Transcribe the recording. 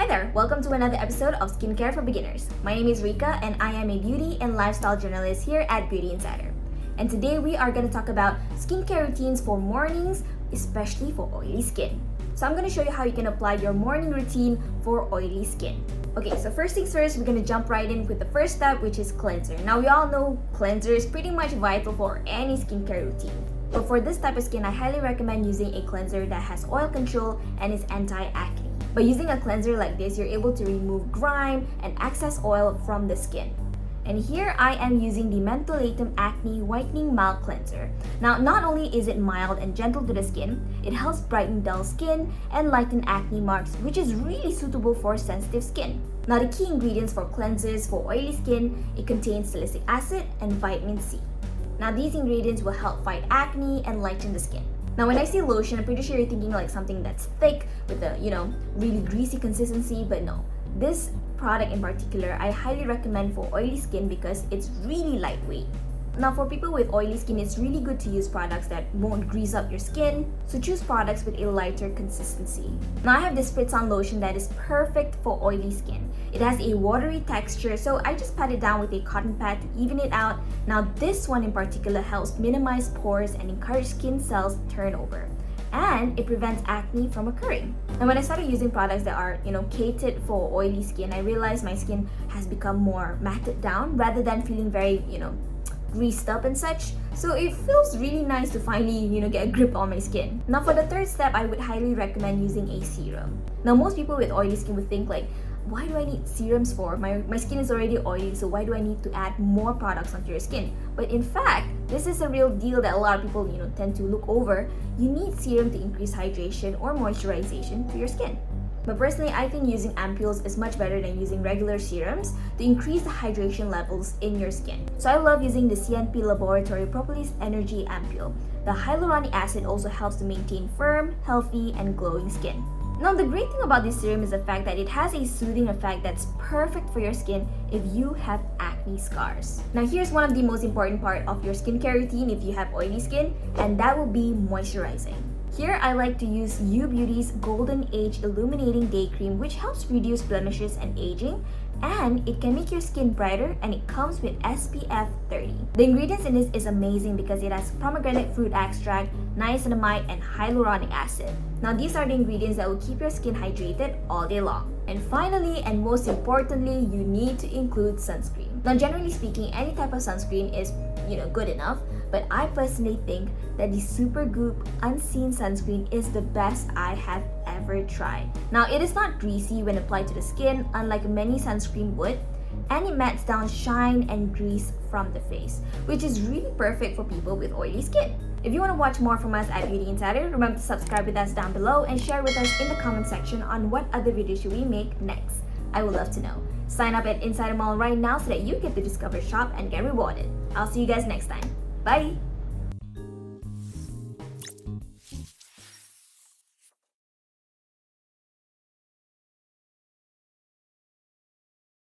Hi there! Welcome to another episode of Skincare for Beginners. My name is Rika and I am a beauty and lifestyle journalist here at Beauty Insider. And today we are going to talk about skincare routines for mornings, especially for oily skin. So I'm going to show you how you can apply your morning routine for oily skin. Okay, so first things first, we're going to jump right in with the first step, which is cleanser. Now we all know cleanser is pretty much vital for any skincare routine. But for this type of skin, I highly recommend using a cleanser that has oil control and is anti-acne. By using a cleanser like this, you're able to remove grime and excess oil from the skin. And here I am using the Mentholatum Acne Whitening Mild Cleanser. Now, not only is it mild and gentle to the skin, it helps brighten dull skin and lighten acne marks, which is really suitable for sensitive skin. Now, the key ingredients for cleansers for oily skin, it contains salicylic acid and vitamin C. Now, these ingredients will help fight acne and lighten the skin. Now, when I say lotion, I'm pretty sure you're thinking like something that's thick with a, really greasy consistency, but no. This product in particular, I highly recommend for oily skin because it's really lightweight. Now, for people with oily skin, it's really good to use products that won't grease up your skin, so choose products with a lighter consistency. Now, I have this spritz-on lotion that is perfect for oily skin. It has a watery texture, so I just pat it down with a cotton pad to even it out. Now, this one in particular helps minimize pores and encourage skin cells turnover. And it prevents acne from occurring. And when I started using products that are, catered for oily skin, I realized my skin has become more matted down rather than feeling very, greased up and such. So it feels really nice to finally, get a grip on my skin. Now for the third step, I would highly recommend using a serum. Now most people with oily skin would think like, why do I need serums for? My skin is already oily, so why do I need to add more products onto your skin? But in fact, this is a real deal that a lot of people, tend to look over. You need serum to increase hydration or moisturization to your skin. But personally, I think using ampules is much better than using regular serums to increase the hydration levels in your skin. So I love using the CNP Laboratory Propolis Energy Ampule. The hyaluronic acid also helps to maintain firm, healthy, and glowing skin. Now, the great thing about this serum is the fact that it has a soothing effect that's perfect for your skin if you have acne scars. Now, here's one of the most important part of your skincare routine if you have oily skin, and that will be moisturizing. Here, I like to use U Beauty's Golden Age Illuminating Day Cream, which helps reduce blemishes and aging, and it can make your skin brighter, and it comes with SPF 30. The ingredients in this is amazing because it has pomegranate fruit extract, niacinamide, and hyaluronic acid. Now, these are the ingredients that will keep your skin hydrated all day long. And finally, and most importantly, you need to include sunscreen. Now, generally speaking, any type of sunscreen is, good enough, but I personally think that the Supergoop Unseen Sunscreen is the best I have ever tried. Now, it is not greasy when applied to the skin, unlike many sunscreen would, and it mats down shine and grease from the face, which is really perfect for people with oily skin. If you want to watch more from us at Beauty Insider, remember to subscribe with us down below and share with us in the comment section on what other videos should we make next. I would love to know. Sign up at Insider Mall right now so that you get to discover, shop, and get rewarded. I'll see you guys next time. Bye!